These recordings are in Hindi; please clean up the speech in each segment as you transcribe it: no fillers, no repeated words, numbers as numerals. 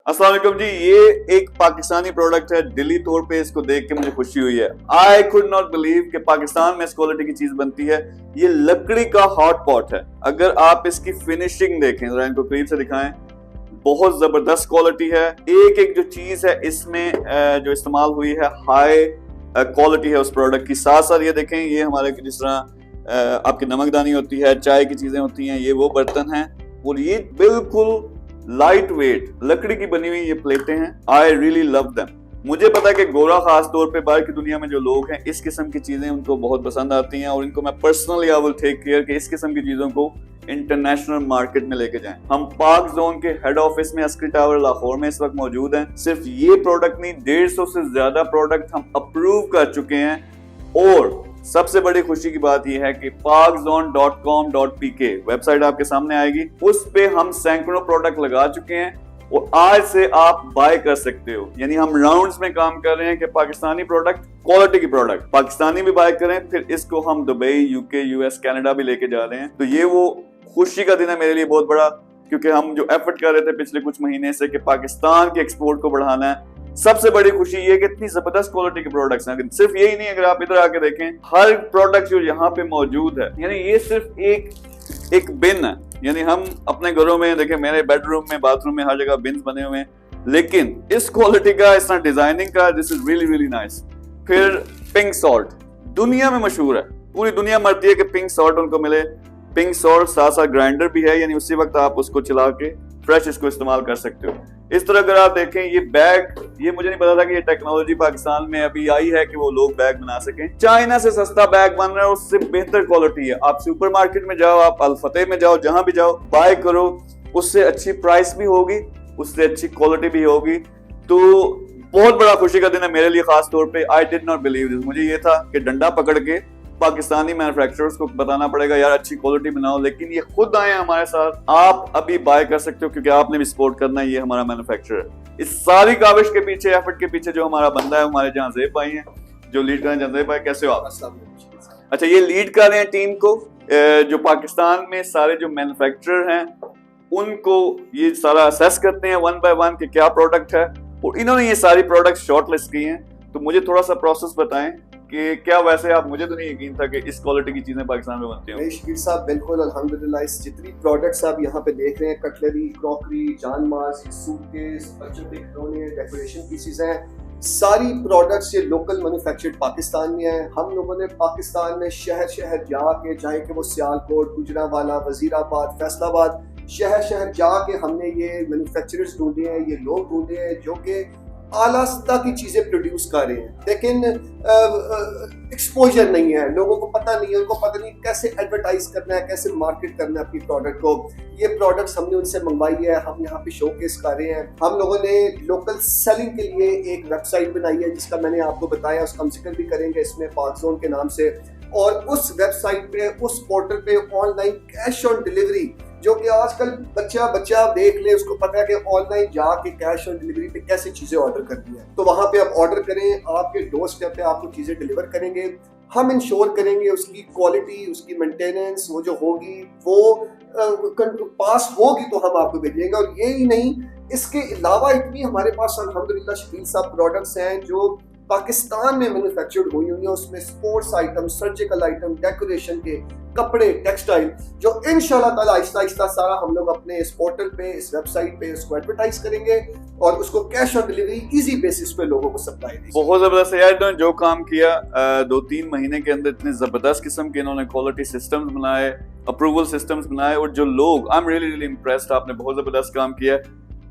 अस्सलाम वालेकुम जी। ये एक पाकिस्तानी प्रोडक्ट है। दिली तौर पे इसको देख के मुझे खुशी हुई है। आई कुड नॉट बिलीव कि पाकिस्तान में इस क्वालिटी की चीज बनती है। ये लकड़ी का हॉट पॉट है। अगर आप इसकी फिनिशिंग देखें, जरा इनको करीब से दिखाएं, बहुत जबरदस्त क्वालिटी है। एक एक जो चीज है इसमें जो इस्तेमाल हुई है हाई क्वालिटी है उस प्रोडक्ट की। साथ साथ ये देखें, ये हमारे जिस तरह आपकी नमकदानी होती है, चाय की चीजें होती हैं, ये वो बर्तन हैं और ये बिल्कुल लाइट वेट लकड़ी की बनी हुई ये प्लेटें हैं। I really love them. मुझे पता है कि गोरा खास तौर पे बाहर की दुनिया में जो लोग हैं इस किस्म की चीजें उनको बहुत पसंद आती हैं और इनको मैं personally I will take care कि इस किस्म की चीजों को इंटरनेशनल मार्केट में लेके जाएं। हम पाक जोन के हेड ऑफिस में अस्करी टावर लाहौर में इस वक्त मौजूद हैं। सिर्फ ये प्रोडक्ट नहीं, 150 से ज्यादा प्रोडक्ट हम अप्रूव कर चुके हैं और सबसे बड़ी खुशी की बात यह है कि pakzone.com.pk वेबसाइट आपके सामने आएगी। उस पे हम सैकड़ों प्रोडक्ट लगा चुके हैं और आज से आप बाय कर सकते हो। यानी हम राउंड्स में काम कर रहे हैं कि पाकिस्तानी प्रोडक्ट, क्वालिटी की प्रोडक्ट पाकिस्तानी भी बाय करें, फिर इसको हम दुबई, यूके, यूएस, कनाडा भी लेके जा रहे हैं। तो ये वो खुशी का दिन है मेरे लिए बहुत बड़ा, क्योंकि हम जो एफर्ट कर रहे थे पिछले कुछ महीने से कि पाकिस्तान के एक्सपोर्ट को बढ़ाना है। सबसे बड़ी खुशी ये कि इतनी जबरदस्त क्वालिटी के प्रोडक्ट्स हैं। सिर्फ यही नहीं, अगर आप इधर आके देखें, हर प्रोडक्ट जो यहाँ पे मौजूद है, यानी ये सिर्फ एक बिन है। यानी हम अपने घरों में देखें, मेरे बेडरूम में, बाथरूम में, हर जगह बिन्स बने हुए हैं, लेकिन इस क्वालिटी का, इस तरह डिजाइनिंग का, this is really really nice. फिर पिंक सॉल्ट दुनिया में मशहूर है, पूरी दुनिया मरती है कि पिंक सॉल्ट उनको मिले। पिंक सॉल्ट साथ साथ ग्राइंडर भी है, यानी उसी वक्त आप उसको चला के फ्रेश इसको इस्तेमाल कर सकते हो। इस तरह अगर आप देखें, ये बैग, ये मुझे नहीं पता था कि ये टेक्नोलॉजी पाकिस्तान में अभी आई है कि वो लोग बैग बना सकें। चाइना से सस्ता बैग बन रहा है, उससे बेहतर क्वालिटी है। आप सुपरमार्केट में जाओ, आप अल-फतेह में जाओ, जहां भी जाओ, बाय करो, उससे अच्छी प्राइस भी होगी, उससे अच्छी क्वालिटी भी होगी। तो बहुत बड़ा खुशी का दिन है मेरे लिए खास तौर पे। I did not believe this. मुझे ये था कि डंडा पकड़ के पाकिस्तानी मैन्युफैक्चरर्स को बताना पड़ेगा यार अच्छी क्वालिटी बनाओ, लेकिन ये खुद आए हमारे साथ। आप अभी बाय कर सकते हो क्योंकि आपने भी सपोर्ट करना है। ये हमारा मैन्युफैक्चरर है। इस सारी काविश के पीछे, एफर्ट के पीछे जो हमारा बंदा है, हमारे जहां ज़ेब भाई हैं जो लीड कर रहे हैं। जहां ज़ेब भाई, कैसे हो आप? अच्छा, ये लीड कर रहे हैं टीम को जो पाकिस्तान में सारे जो मैन्युफैक्चरर हैं उनको ये सारा असेस करते हैं वन बाय वन कि क्या प्रोडक्ट है, और इन्होंने ये सारी प्रोडक्ट शॉर्टलिस्ट की हैं। तो मुझे थोड़ा सा प्रोसेस बताएं कि क्या, वैसे आप, मुझे तो नहीं यकीन था कि इस क्वालिटी की चीजें पाकिस्तान में बनती हैं। नहीं शकील साहब, बिल्कुल अल्हम्दुलिल्लाह। इस जितनी प्रोडक्ट्स आप यहाँ पे देख रहे हैं, कटलरी, क्रॉकरी, जान मास, सूटकेस, बच्चों के खिलौने, डेकोरेशन पीसेस हैं, सारी प्रोडक्ट्स ये लोकल मैन्युफैक्चर्ड पाकिस्तान में है। हम लोगों ने पाकिस्तान में शहर शहर जाके, चाहे कि वो सियालकोट, गुजरांवाला, वजीराबाद, फैसलाबाद, शहर शहर जाके हमने ये मैन्युफैक्चरर्स ढूंढे हैं, ये लोग ढूंढे हैं जो कि आला सतह की चीजें प्रोड्यूस कर रहे हैं, लेकिन एक्सपोजर नहीं है, लोगों को पता नहीं है, उनको पता नहीं कैसे एडवर्टाइज करना है, कैसे मार्केट करना है अपनी प्रोडक्ट को। ये प्रोडक्ट्स हमने उनसे मंगवाई है, हम यहाँ पे शोकेस कर रहे हैं। हम लोगों ने लोकल सेलिंग के लिए एक वेबसाइट बनाई है जिसका मैंने आपको बताया, उसका हम जिक्र भी करेंगे इसमें, पाकज़ोन के नाम से। और उस वेबसाइट पे, उस पोर्टल पे ऑनलाइन कैश ऑन डिलीवरी, जो कि आजकल बच्चा देख ले, उसको पता है कि ऑनलाइन जाके कैश ऑन डिलीवरी पे कैसे चीजें ऑर्डर करनी है। तो वहां पे आप ऑर्डर करें, आपके डोर स्टेप पे आपको चीजें डिलीवर करेंगे। हम इंश्योर करेंगे उसकी क्वालिटी, उसकी मेंटेनेंस, वो जो होगी वो पास होगी तो हम आपको भेजेंगे। और ये ही नहीं, इसके अलावा इतनी हमारे पास अल्हम्दुलिल्लाह शकील साहब प्रोडक्ट्स हैं जो पाकिस्तान में मैन्युफैक्चर्ड हुई हुई है। उसमें sports item, surgical item, decoration के कपड़े, टेक्सटाइल, जो इंशाल्लाह ताला आहिस्ता आहिस्ता सारा हम लोग अपने इस पोर्टल पे, इस वेबसाइट पे उसको एडवर्टाइज करेंगे और उसको cash on delivery easy basis पे लोगों को सप्लाई देंगे। बहुत जबरदस्त है यार, इन्होंने जो काम किया 2-3 महीने के अंदर, इतने जबरदस्त किस्म के इन्होंने क्वालिटी सिस्टम्स बनाए, अप्रूवल सिस्टम्स बनाए, और जो लोग, I am really really impressed. आपने बहुत जबरदस्त काम किया।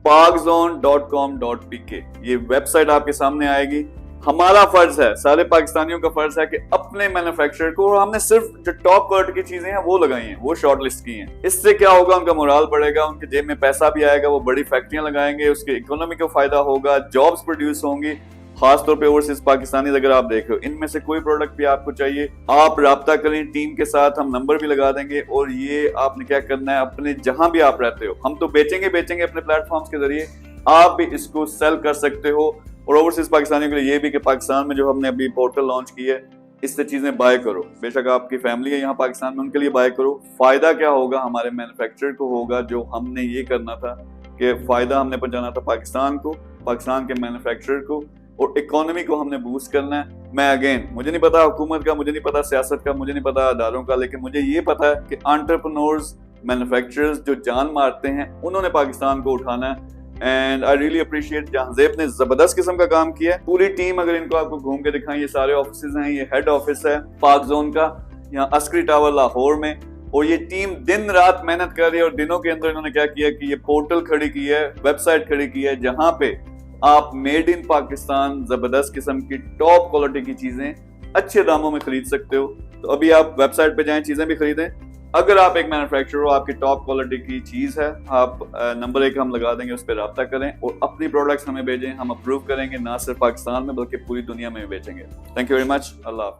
pakzone.com.pk ये वेबसाइट आपके सामने आएगी। हमारा फर्ज है, सारे पाकिस्तानियों का फर्ज है कि अपने मैन्युफैक्चरर को, और हमने सिर्फ जो टॉप क्वालिटी की चीजें हैं वो लगाई हैं, वो शॉर्टलिस्ट की हैं। इससे क्या होगा, उनका मोराल बढ़ेगा, उनके जेब में पैसा भी आएगा, वो बड़ी फैक्ट्रियां लगाएंगे, उसके इकोनॉमी को फायदा होगा, जॉब्स प्रोड्यूस होंगी। खासतौर पे ओवरसीज पाकिस्तानी अगर आप देख रहे हो, इनमें से कोई प्रोडक्ट भी आपको चाहिए, आप राब्ता करें टीम के साथ, हम नंबर भी लगा देंगे। और ये आपने क्या करना है, अपने जहां भी आप रहते हो, हम तो बेचेंगे अपने प्लेटफॉर्म्स के जरिए, आप भी इसको सेल कर सकते हो। और ओवरसीज पाकिस्तानियों के लिए ये भी कि पाकिस्तान में जो हमने अभी पोर्टल लॉन्च की है, इससे चीजें बाय करो। बेशक आपकी फैमिली है यहाँ पाकिस्तान में, उनके लिए बाय करो। फायदा क्या होगा, हमारे मैन्युफैक्चरर को होगा, जो हमने ये करना था कि फ़ायदा हमने पहुंचाना था पाकिस्तान को, पाकिस्तान के मैन्युफैक्चरर को, और इकोनॉमी को हमने बूस्ट करना है। मैं अगेन, मुझे नहीं पता हुकूमत का, मुझे नहीं पता सियासत का, मुझे नहीं पता अदारों का, लेकिन मुझे ये पता है कि एंटरप्रेन्योर्स, मैन्युफैक्चरर्स जो जान मारते हैं, उन्होंने पाकिस्तान को उठाना है। And I really appreciate Jahanzeb ने जबरदस्त किस्म का काम किया है। पूरी टीम, अगर इनको आपको घूम के दिखाएं, ये सारे ऑफिस हैं, ये हेड ऑफिस है पाक जोन का, यहाँ अस्करी टावर लाहौर में, और ये टीम दिन रात मेहनत कर रही है। और दिनों के अंदर इन्होंने क्या किया कि ये पोर्टल खड़ी की है, वेबसाइट खड़ी की है, जहां पे आप मेड इन पाकिस्तान जबरदस्त किस्म की टॉप क्वालिटी की चीजें अच्छे दामों में खरीद सकते हो। तो अभी आप वेबसाइट पे जाएं, चीजें भी खरीदें। अगर आप एक मैन्युफैक्चरर हो, आपकी टॉप क्वालिटी की चीज है, आप नंबर 1 हम लगा देंगे, उस पर रब्ता करें और अपनी प्रोडक्ट्स हमें भेजें, हम अप्रूव करेंगे, ना सिर्फ पाकिस्तान में बल्कि पूरी दुनिया में भी बेचेंगे। Thank you very much. Allah Hafiz.